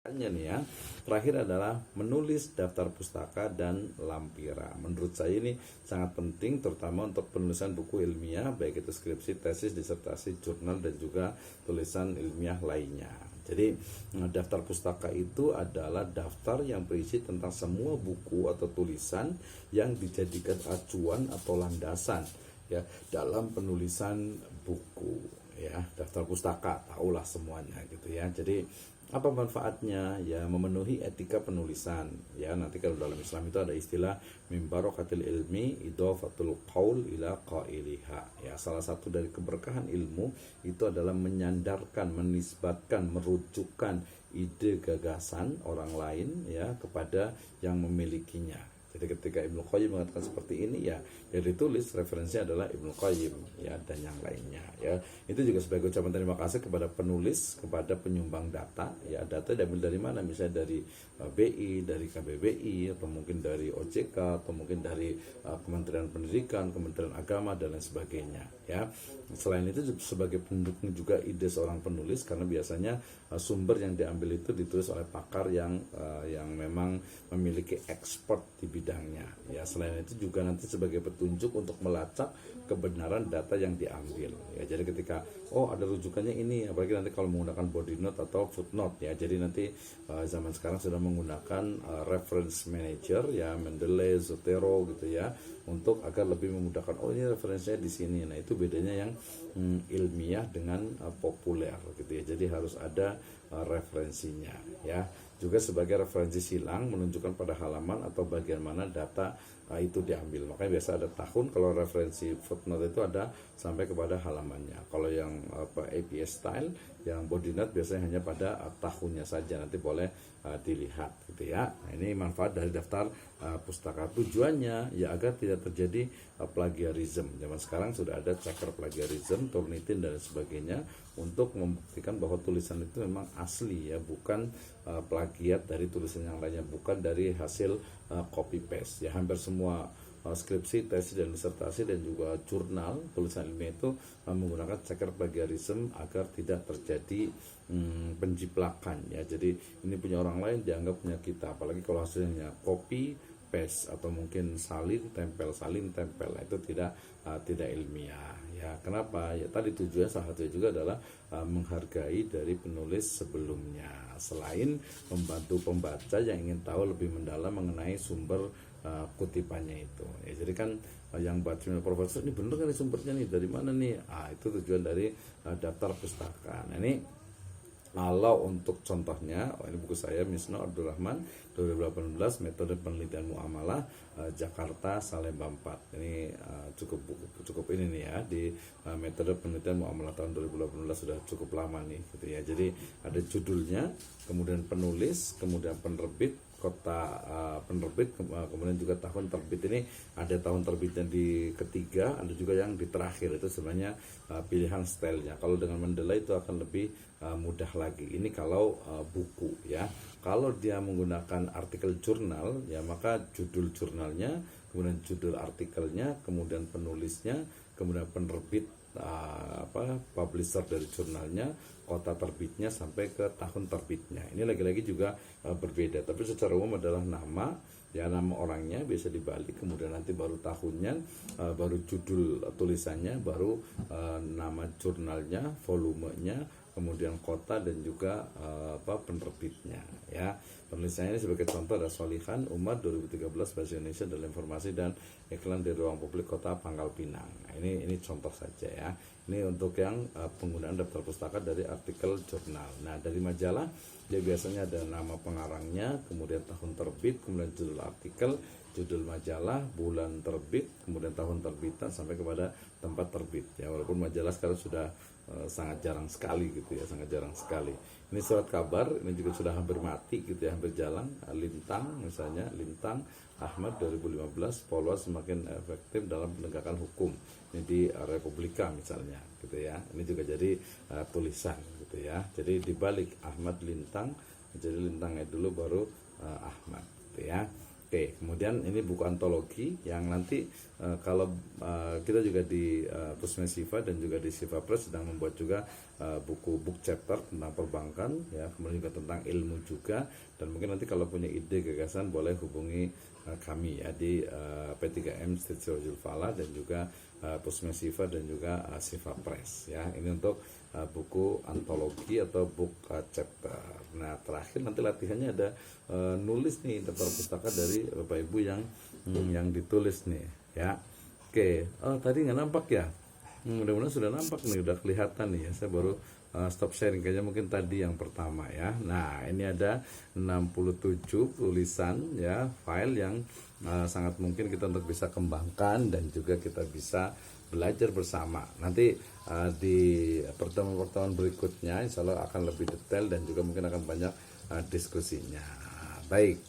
Nih ya, terakhir adalah menulis daftar pustaka dan lampiran. Menurut saya ini sangat penting, terutama untuk penulisan buku ilmiah, baik itu skripsi, tesis, disertasi, jurnal, dan juga tulisan ilmiah lainnya. Jadi daftar pustaka itu adalah daftar yang berisi tentang semua buku atau tulisan yang dijadikan acuan atau landasan ya dalam penulisan buku. Ya, daftar pustaka tahulah semuanya gitu ya. Jadi apa manfaatnya? Ya, memenuhi etika penulisan. Ya, nanti kalau dalam Islam itu ada istilah min barakatil ilmi idhafatul qaul ila qailiha. Ya, salah satu dari keberkahan ilmu itu adalah menyandarkan, menisbatkan, merujukkan ide gagasan orang lain ya kepada yang memilikinya. Jadi ketika Ibnu Qayyim mengatakan seperti ini ya, yang ditulis referensinya adalah Ibnu Qayyim ya dan yang lainnya ya. Itu juga sebagai ucapan terima kasih kepada penulis, kepada penyumbang data ya. Data diambil dari mana? Misalnya dari BI, dari KBBI, atau mungkin dari OJK, atau mungkin dari Kementerian Pendidikan, Kementerian Agama dan lain sebagainya ya. Selain itu sebagai pendukung juga ide seorang penulis, karena biasanya sumber yang diambil itu ditulis oleh pakar yang memang memiliki expert di bidangnya ya. Selain itu juga nanti sebagai petunjuk untuk melacak kebenaran data yang diambil ya. Jadi ketika ada rujukannya ini, apalagi nanti kalau menggunakan body note atau footnote ya. Jadi nanti zaman sekarang sudah menggunakan reference manager ya, Mendeley, Zotero gitu ya, untuk agar lebih memudahkan ini referensinya di sini. Nah, itu bedanya yang ilmiah dengan populer gitu ya. Jadi harus ada referensinya ya. Juga sebagai referensi silang menunjukkan pada halaman atau bagian mana data itu diambil. Makanya biasa ada tahun, kalau referensi footnote itu ada sampai kepada halamannya. Kalau yang APS style, yang body note biasanya hanya pada tahunnya saja, nanti boleh dilihat gitu ya. Nah, ini manfaat dari daftar pustaka. Tujuannya ya agar tidak terjadi plagiarisme. Zaman sekarang sudah ada checker plagiarisme, Turnitin dan sebagainya, untuk membuktikan bahwa tulisan itu memang asli ya, bukan plagiat dari tulisan yang lainnya, bukan dari hasil copy paste ya. Hampir semua skripsi, tesis dan disertasi dan juga jurnal tulisan ilmiah itu menggunakan checker plagiarism agar tidak terjadi penjiplakan ya. Jadi ini punya orang lain dianggap punya kita, apalagi kalau hasilnya copy paste atau mungkin salin tempel nah, itu tidak ilmiah ya. Kenapa? Ya tadi tujuan salah satunya juga adalah menghargai dari penulis sebelumnya, selain membantu pembaca yang ingin tahu lebih mendalam mengenai sumber kutipannya itu ya. Jadi kan yang baca profesor ini bener kan sumbernya nih, dari mana nih? Itu tujuan dari daftar pustaka. Nah, ini kalau untuk contohnya, ini buku saya Misno Abdurrahman 2018, metode penelitian muamalah, Jakarta Salemba 4. Ini cukup ini nih ya, di metode penelitian muamalah tahun 2018, sudah cukup lama nih gitu ya. Jadi ada judulnya, kemudian penulis, kemudian penerbit, kota penerbit, kemudian juga tahun terbit. Ini ada tahun terbitnya di ketiga, ada juga yang di terakhir. Itu sebenarnya pilihan stylenya. Kalau dengan Mendeley itu akan lebih mudah lagi. Ini kalau buku ya. Kalau dia menggunakan artikel jurnal ya, maka judul jurnalnya, kemudian judul artikelnya, kemudian penulisnya, kemudian penerbit publisher dari jurnalnya, kota terbitnya, sampai ke tahun terbitnya. Ini lagi-lagi juga berbeda, tapi secara umum adalah nama ya, nama orangnya bisa dibalik, kemudian nanti baru tahunnya, baru judul tulisannya, baru nama jurnalnya, volumenya, kemudian kota, dan juga penerbitnya ya. Penulisannya ini sebagai contoh ada Solihan Umar 2013, Bahasa Indonesia dalam Informasi dan Iklan di Ruang Publik Kota Pangkal Pinang. Nah, ini contoh saja ya. Ini untuk yang penggunaan daftar pustaka dari artikel jurnal. Nah, dari majalah dia biasanya ada nama pengarangnya, kemudian tahun terbit, kemudian judul artikel, judul majalah, bulan terbit, kemudian tahun terbitan, sampai kepada tempat terbit ya. Walaupun majalah sekarang sudah sangat jarang sekali gitu ya, sangat jarang sekali. Ini surat kabar, ini juga sudah hampir mati gitu ya, hampir jalan. Lintang misalnya, Lintang Ahmad 2015, Polwas semakin efektif dalam penegakan hukum. Ini di Republika misalnya gitu ya. Ini juga jadi tulisan gitu ya. Jadi dibalik Ahmad Lintang, jadi Lintangnya dulu baru Ahmad gitu ya. Oke, kemudian ini buku antologi yang nanti kalau kita juga di Pusme Siva dan juga di Siva Press sedang membuat juga buku book chapter tentang perbankan ya, kemudian juga tentang ilmu juga. Dan mungkin nanti kalau punya ide gagasan boleh hubungi kami ya di P3M Street Sirojul Fala dan juga Pusme Siva dan juga Siva Press ya. Ini untuk buku antologi atau book chapter. Nah terakhir nanti latihannya ada nulis nih daftar pustaka dari Bapak Ibu yang ditulis nih ya. Oke, tadi nggak nampak ya? Mudah-mudahan sudah nampak nih, udah kelihatan nih ya. Saya baru stop sharing kayaknya mungkin tadi yang pertama ya. Nah ini ada 67 tulisan ya, file yang sangat mungkin kita untuk bisa kembangkan dan juga kita bisa belajar bersama. Nanti di pertemuan-pertemuan berikutnya insya Allah akan lebih detail dan juga mungkin akan banyak diskusinya. Baik,